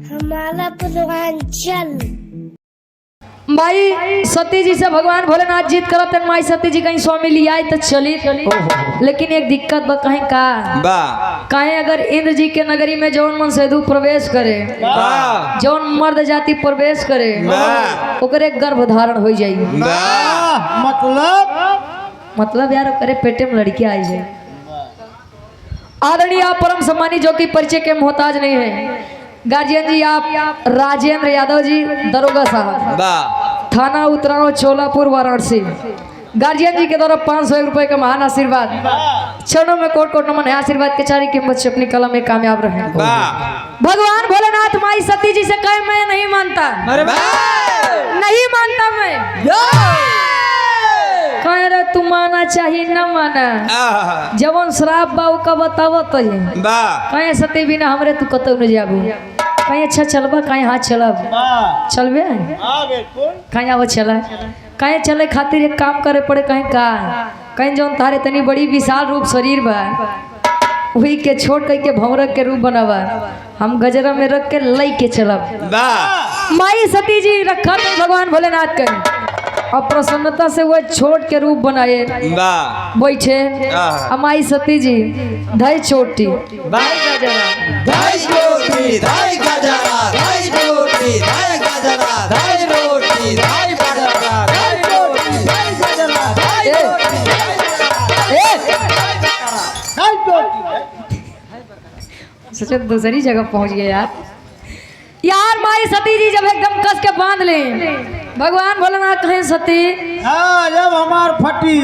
हमारा पूर्वांचल। भाई सती जी से भगवान भोलेनाथ जीत करत माई सती जी कहीं स्वामी लिया तो चली, लेकिन एक दिक्कत बा कहीं का कहीं अगर इंद्र जी के नगरी में जौन मन सेधु प्रवेश करे, जौन मर्द जाति प्रवेश करे, ओकरे गर्भ धारण हो जाई। मतलब यार ओकरे पेटे में लड़की आई जाए। आदरणीय आप परम सम्मानी जो कि परिचय के मोहताज नहीं है, गार्जियन जी आप राजेंद्र यादव जी दरोगा साहब, थाना उतराव चोलापुर वाराणसी। गार्जियन जी के द्वारा 500 रुपए का महान आशीर्वाद, चरणों में कोट कोट नमन है। आशीर्वाद के चारी कीमत से अपनी कलम में कामयाब रहे। भगवान भोलेनाथ माई सती जी से कहे मैं नहीं मानता, नहीं मानता मैं। कहे रे तू माना चाहिए न माना, जवन श्राप बाऊ का बतावत कहे सती बिना हमरे तू कतौ न जाबू। कहीं अच्छा चलबा, कहीं हाथ चलब चलबे, कहीं आव चला, कहीं चले खातिर एक काम करे पड़े। कहीं जौन तारे तनी बड़ी विशाल रूप शरीर बा, वही के छोड़ के भंवरक के रूप बनावा, हम गजरा में रख के लई के चलब। माई सती जी रखा तो भगवान भोलेनाथ के और प्रसन्नता से वह छोट के रूप बनाए बैठे। माई सती जी धई छोटी सोचो दूसरी जगह पहुंच गए यार। माई सती जी जब एकदम कस के बांध ले, भगवान भोलेनाथ कहे सती जब हमार फटी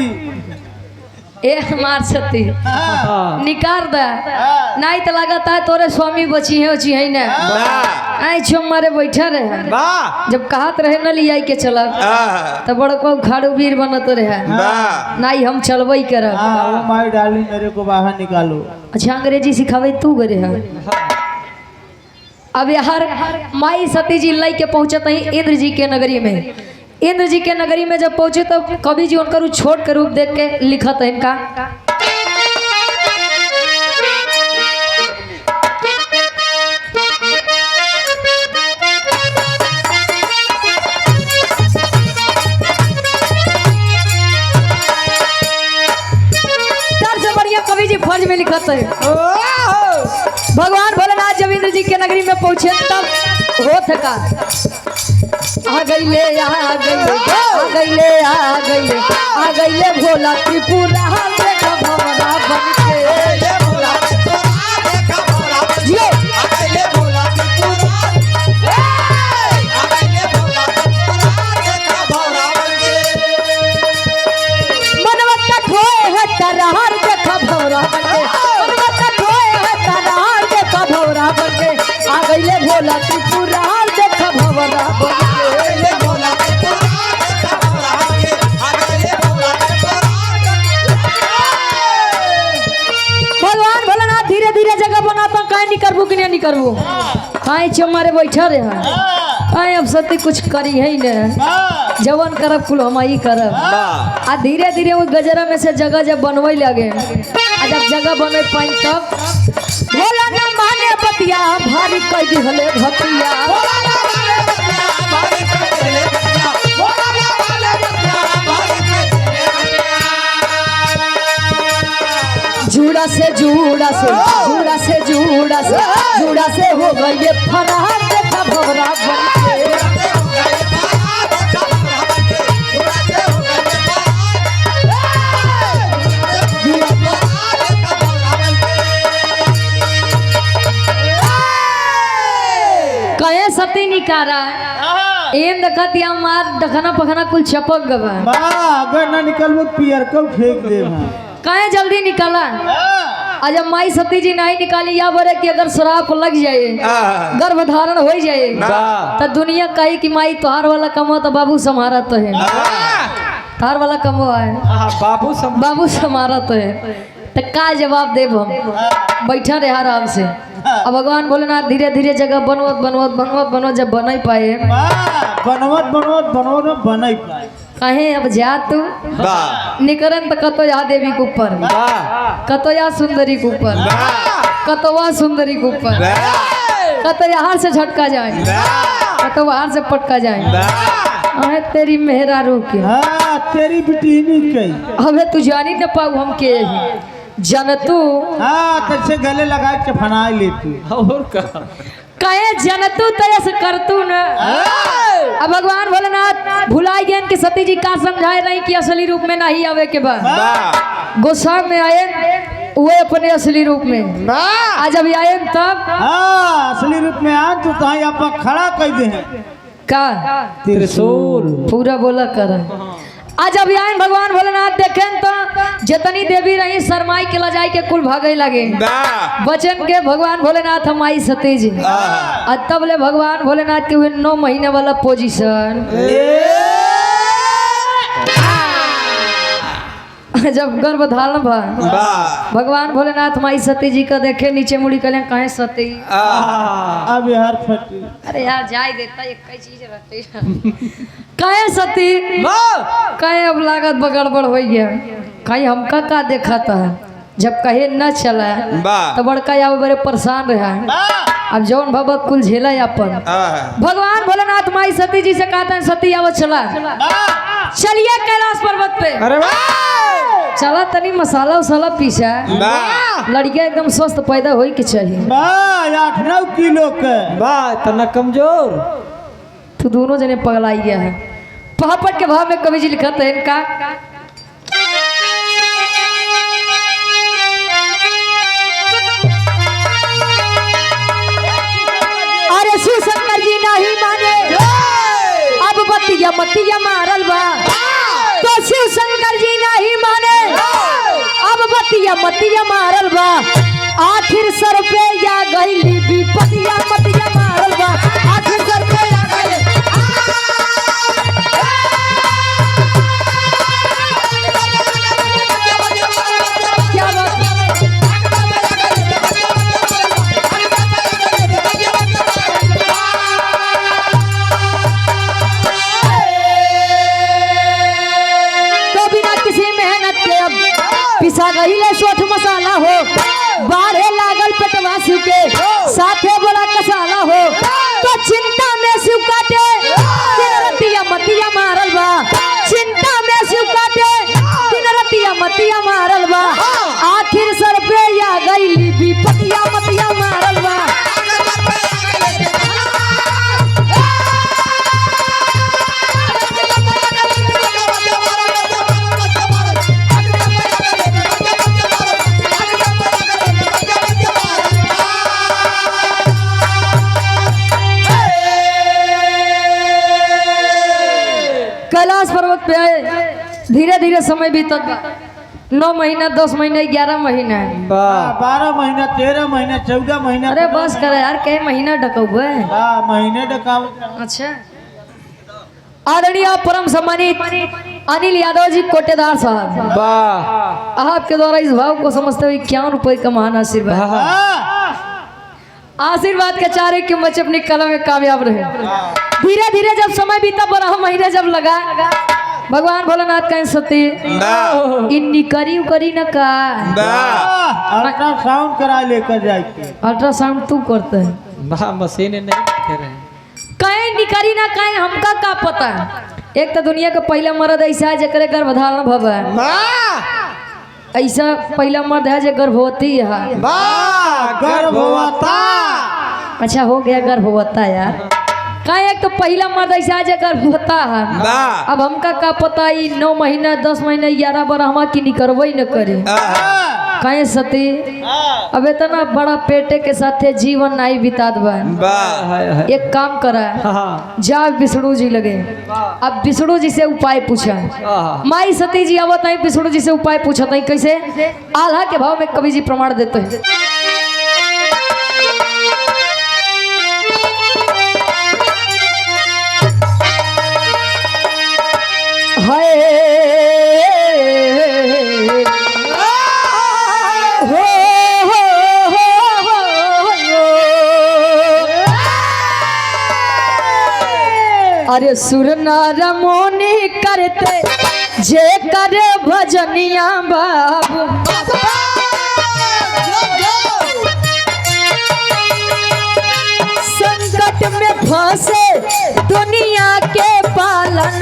ए हमार सती निकाल दा, नहीं तो लगता है तोरे स्वामी बची है ना। आई छो मारे बैठा रहे, जब कहत रहे न लिया के चला तो बड़को खाड़ू वीर बनत रहे, नहीं हम चलबई करब। माई डाली मेरे को बाहर निकालो। अच्छा अंग्रेजी सिखावे तू करे है। अब यार माई सती जी लई के पहुंचत है इंद्र जी के नगरी में। इंद्र जी के नगरी में जब पहुंचे तो कवि जी उनका छोट के रूप देख के लिखत है इनका। सबसे बढ़िया कवि जी फर्ज में लिखत है। भगवान भोलेनाथ जब इंद्र जी के नगरी में पहुंचे तब हो थका आ गईले भोला त्रिपुरा देखा भवरा बनके। मनवत्ता खोए है तरहार देखा भवरा बनके, मनवत्ता खोए है तरहार देखा भवरा बनके। आ गईले भोला त्रिपुरा देखा भवरा बनके। भगवान भोलेनाथ धीरे धीरे जगह बनाता, कहीं नहीं करबू कि नहीं करबू, कहीं चमारे बैठा रहे, कहीं अब सती कुछ करी है न, जवन करब कुल हम ही करब। आ धीरे धीरे वो गजरा में से जगह जब बनवे लगे, जब जगह बने पाई तब भोला न माने बतिया भारी कह दिहले भतिया। जूड़ा से हो गई फरार देखा भवरा बनके। कहे सती निकारा एम देखतिया मार दखना पखना कुल छपक गवा। अगर ना निकलबो पियर को फेंक दे। कहे जल्दी निकाला। जब माई सती जी नहीं निकाली या बोले कि अगर श्राप लग जाए, गर्भ धारण हो जाए तो दुनिया कही कि माई तोहार वाला कमो तो बाबू समारा तो है, तोहार वाला कमो है बाबू समारा तो है। तो का जवाब देव हम बैठा रहे आराम से। अब भगवान भोलेनाथ धीरे धीरे जगह बनवत जब बन पाए, बनवत बन कहे अब जा तू निकरन तो कतो या देवी के ऊपर, कतो या सुंदरी के ऊपर, कतवा सुंदरी के ऊपर। कतो यहाँ से झटका जाए, कतो बाहर से पटका जाए। अरे तेरी मेहरा रोके, हाँ तेरी बिटिनी कही। अबे तू जानी न पाऊ हम के जनतू। हाँ तैसे गले लगा के फना लेती और का कहे जनतू तयस करतू न। अब भगवान भोलेनाथ भुलाई गए कि सती जी का समझाए नहीं कि असली रूप में नहीं आवे के बाद गुस्सा में आए वो अपने असली रूप में। आज अभी आए तब हाँ असली रूप में आ तो ताई आपा खड़ा कर दे हैं का त्रिशूल पूरा बोला कर। आज अभी आए भगवान भोलेनाथ देखें तो जितनी देवी रही शरमाई के लजाई के कुल भागे लगे बचन के भगवान भोलेनाथ हम आई सती जी। और तब ले भगवान भोलेनाथ के हुए 9 महीने वाला पोजीशन जब गर्भ धारण भा भगवान भोलेनाथ माई सती जी का देखे नीचे मुड़ी कले कहे सती। अब यार फटी अरे यार जाय देता एक कई चीज रहती कहे सती कहे अब लागत बगड़बड़ हो गया कहीं हमका का देखा था जब कहे न चला तो बड़का या बड़े परेशान रहा। अब जौन बाबा कुल झेला अपन भगवान भोलेनाथ माई सती जी से कहते हैं सती आवत चला चलिए कैलाश पर्वत पे। अरे चला तनी मसाला उसाला पीसा लड़किया एकदम स्वस्थ पैदा होई के चाहिए। 8-9 किलो के तना कमजोर तू दोनों जने पगलाई गया है। पहापट के भाव में कवि जी लिखत है इनका अरे शिव शंकर जी नहीं माने अब बतिया मतिया मारल बा तो शिव शंकर जी नहीं माने अब बतिया मतिया मारल बा आखिर सर पे या गईली विपतिया मतिया मारल बा आखिर सर पे या गईली क्या बात पिसा गईले सोठ मसाला हो बारे लागल पेटवा शिव के साथे बड़ा कसाला हो तो चिंता में शिव काटे दिन रतिया मतिया मारल बा चिंता में शिव काटे दिन रतिया मतिया मारल बा आखिर सर पे या गईली विपतिया मतिया मारल बा। कैलाश पर्वत पे आए धीरे धीरे समय बीतत 9 महीना 10 महीना 11 महीना 12 महीना 13 महीना 14 महीना। अरे बस करे यार कई महीना डकौए महीने डकाव। अच्छा आदरणीय परम सम्मानित अनिल यादव जी कोटेदार साहब आपके द्वारा इस भाव को समझते हुए 51 रुपए का महान आशीर्वाद आशीर्वाद के चारे की मच अपनी कलम में कामयाब रहे। धीरे धीरे जब समय बीता 12 महीने जब लगा भगवान भोलेनाथ कहें सती इन्नी करी न का अल्ट्रासाउंड करा लेकर जाए। अल्ट्रासाउंड तू करते है मशीन नहीं कहीं निकरी ना कहीं हमका का पता। एक तो दुनिया का पहला मर्द ऐसा है जकरे गर्भधारण भवा ऐसा पहला मर्द है जो गर्भवती है। गर्भवता अच्छा हो गया गर्भवता यार का एक तो पहला मर्द ऐसा है जो गर्भवता है। अब हमका का पता 9 महीना 10 महीना 11 बार हम की निकरवई न करे कहे सती अब इतना बड़ा पेटे के साथ जीवन नहीं बिताद बा। एक काम करा जा विष्णु जी लगे अब विष्णु जी से उपाय पूछा माई सती जी आवत नहीं विष्णु जी से उपाय पूछा नहीं कैसे आल्हा के भाव में कवि जी प्रमाण देते हैं। अरे सुर नार मोनी करते जे कर भजनिया बाबू फंसे दुनिया के पालन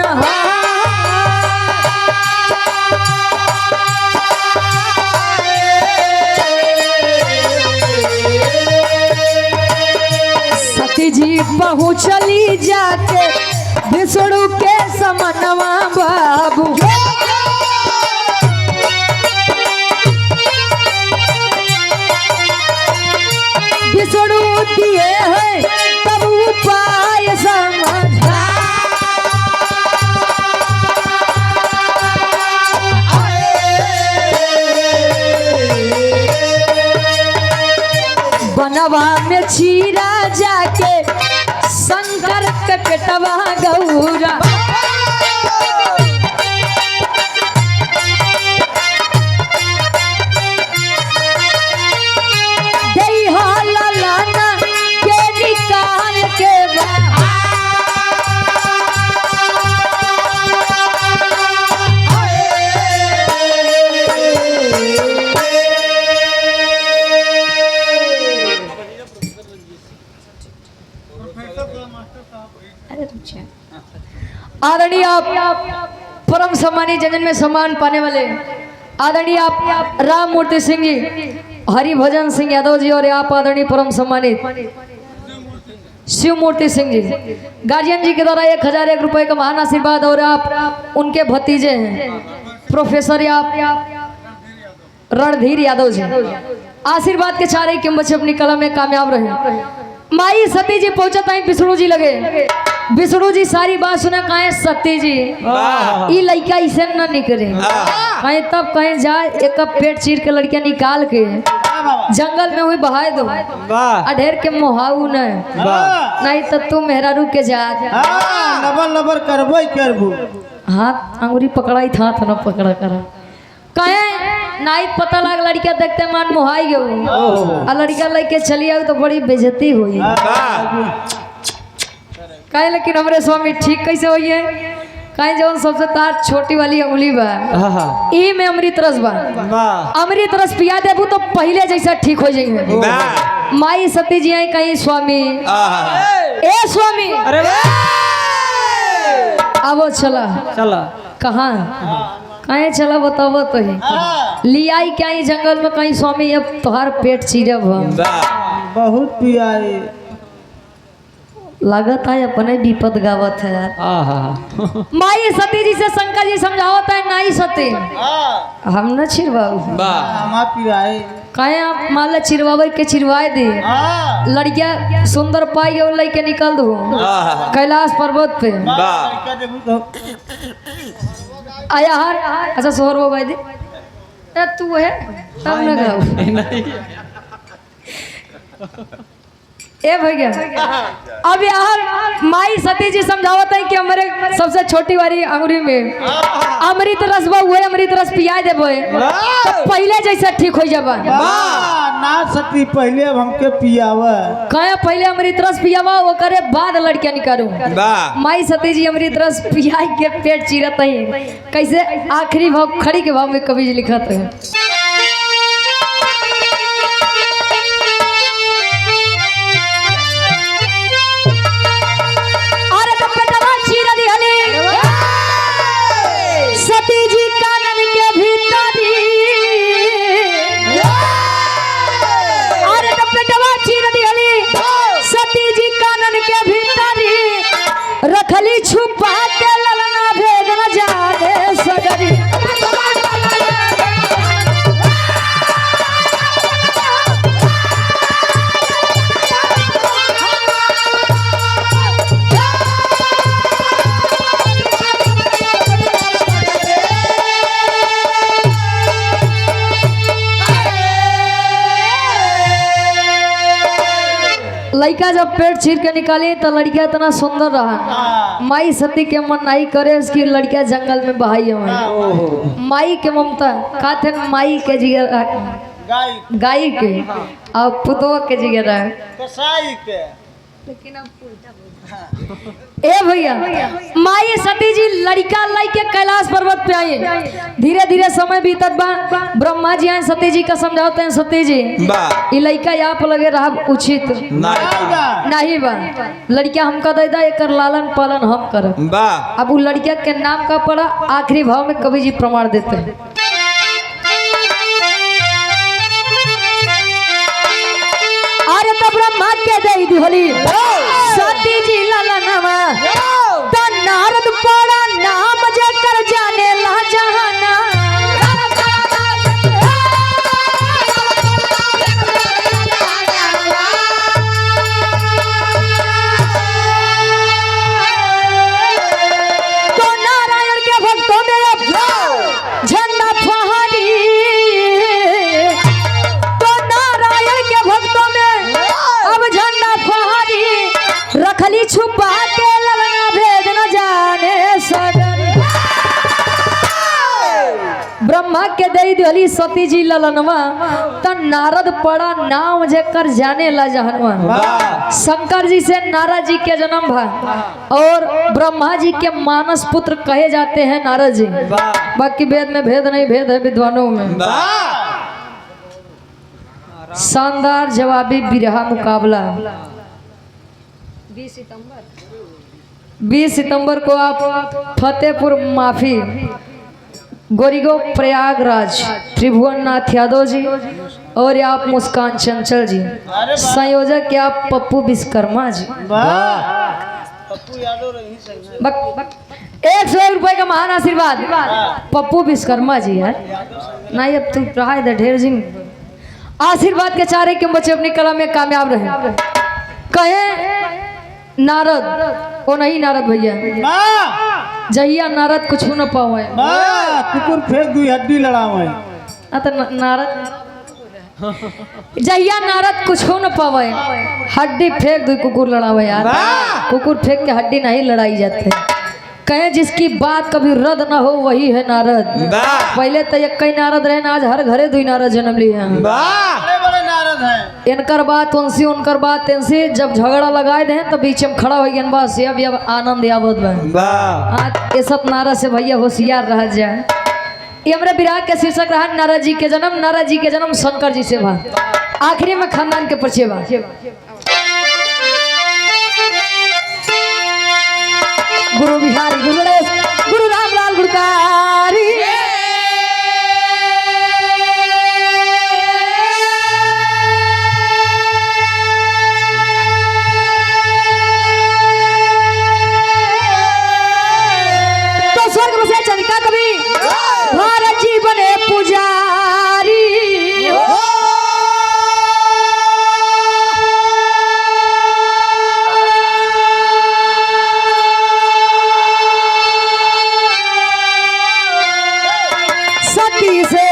सती जी पहुँचली जाके विष्णु के समनवा बाबू विष्णु दिए हैं तब उपाय समझा बनवा में चीरा जाके शंकर के पेटवा गौरा लाना के निकाल के आदरणीय आप परम सम्मानित जनजन में सम्मान पाने वाले आदरणीय आप राम मूर्ति सिंह जी, हरिभजन सिंह यादव जी और आप आदरणीय परम सम्मानित शिव मूर्ति सिंह जी, गार्जियन जी के द्वारा 1001 रुपए का महान आशीर्वाद और आप उनके भतीजे हैं प्रोफेसर आप रणधीर यादव जी, आशीर्वाद के चारे के बच्चे अपनी कला में कामयाब रहे। माई सती जी पहुंचा था विष्णु जी लगे, विष्णु जी सारी बात सुना कहे सती जी ये लड़का इसे न निकले कहीं तब कहीं जाए एक पेट चीर के लड़कियां निकाल के जंगल में हुई बहाए दो ढेर के मोहाऊ नहीं तो तू मेहरारू के जा लबर लबर करबो करबो हाथ अंगुरी पकड़ाई था न पकड़ा कर कहे नाइट पता लग लड़किया देखते मान मोहाई गए और लड़का लेके चली आई तो बड़ी बेइज्जती हुई कहे लेकिन हमारे स्वामी ठीक कैसे हुई है कहे जो सबसे तार छोटी वाली अंगुली बा ई में अमृत रस बा अमृत रस पिया देबू तो पहले जैसा ठीक हो जाएंगे। माई सती जी आई कहीं स्वामी ए स्वामी अरे अब चला चला कहाँ कहीं चला बताओ तो ही लियाई क्या ही जंगल में कहीं स्वामी अब तोहार पेट चीरब बहुत पियाई लागत है अपने विपद गावत है यार। माई सती जी से शंकर जी समझावत है नहीं सती हम न छिड़वाऊ कहे आप मान लो चिरवावे के चिरवाए दे लड़किया सुंदर पाई और लेके निकल दो कैलाश पर्वत पे आया हर अच्छा सोहर वो भाई दे तू है तब न गाऊ ए भैया अब यार माई सती जी समझावत है कि हमारे सबसे छोटी वाली अंगुरी में अमृत रस हुए अमृत रस पिया देबो तो पहले जैसा ठीक हो जाबा ना सती पहले अब हमके पियावा कहे पहले अमृत रस पियावा वो करे बाद लड़कियां निकालू माई सती जी अमृत रस पिया के पेट चीरत है कैसे आखिरी भाव खड़ी के भाव में कवि लिखत है रखली छुपा के ललना भेद न जाने सगरी लड़का जब पेट चीर के निकाली तो लड़किया इतना सुंदर रहा माई सती के मन नहीं करे उसकी लड़किया जंगल में बहाई है माई के ममता खाते माई के जिगर गाय के और पुतों के जिगर ए भैया माई सती जी लड़का लेके कैलाश पर्वत पे आए। धीरे धीरे समय बीतत बा। ब्रह्मा जी आए सती जी का समझाते हैं सती जी ये लड़का यहाँ पर लगे रहा उचित नहीं बा। लड़का हमका दे दा एकर लालन पालन हम करब। अब वो लड़का के नाम का पड़ा आखिरी भाव में कवि जी प्रमाण देते हैं। अरे तो ब्रह्मा के दे दिहली सती जी ललनवा तो नारद पड़ा नाम जेकर जाने ला जहाना। तो नारायण के भक्तों में अब झंडा फहरी। तो नारायण के भक्तों में अब झंडा फहरी रखली छुपा के ललना भेद न जाने सगर। ब्रह्मा के दई दिहली सती जी ललनवा त नारद पड़ा नाम जेकर जाने ला जहनवा। शंकर जी से नारद जी के जन्म भा और ब्रह्मा जी के मानस पुत्र कहे जाते हैं नारद जी। बाकी वेद में भेद नहीं, भेद है विद्वानों में। शानदार जवाबी बिरहा मुकाबला 20 सितंबर को आप फतेहपुर माफी गोरीगो प्रयागराज त्रिभुवन नाथ यादव जी और आप मुस्कान चंचल जी, संयोजक आप पप्पू विश्वकर्मा जी। 101 रुपए का महान आशीर्वाद पप्पू विश्वकर्मा जी है। नहीं अब तू रहा है ढेर जी आशीर्वाद के चारे के बच्चे अपनी कला में कामयाब रहे। कहे नारद वो नहीं नारद भैया जहिया नारद कुछ न पावे कुकुर फेंक दुई हड्डी लड़ावे। तो नारद जहिया नारद कुछ न पावे हड्डी फेंक दो कुकुर लड़ावे। यार कुकुर फेंक के हड्डी नहीं लड़ाई जाते। कहे जिसकी बात कभी रद्द न हो वही है नारद। पहले तो एक कई नारद रहे ना, आज हर घरे दुई नारद जन्म लिए हैं। बड़े नारद हैं। इनकर बात उनसी उनकर बात इनसी जब झगड़ा लगाए दे तो बीच में खड़ा हो गया बस अब आनंद आवत बा। आज ये सब नारद से भैया होशियार रह जाए। ये हमारे विराग के शीर्षक रहा नारद जी के जन्म। नारद जी के जन्म शंकर जी से भा। आखिरी में खानदान के परिचय बा। गुरु बिहारी गुरु गणेश गुरु रामलाल गुरुकारी। तो स्वर्ग बसे चंद्रिका कवि भारत जी बने पुजारी। सती से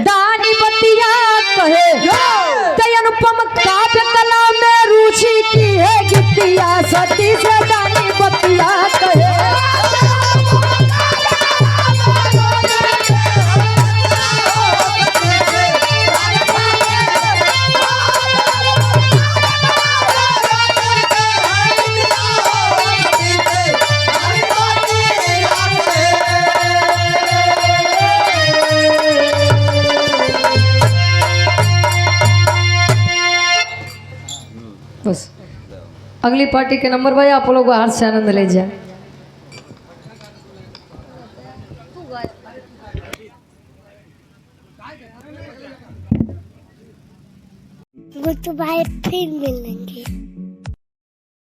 दानी बतिया कहे तय अनुपम काव्य कला में रुचि की है गितिया। सती से दानी बतिया कहे बस। अगली पार्टी के नंबर भाई आप लोग हाथ से आनंद ले जाए। गुड्डू भाई फिर मिलेंगे।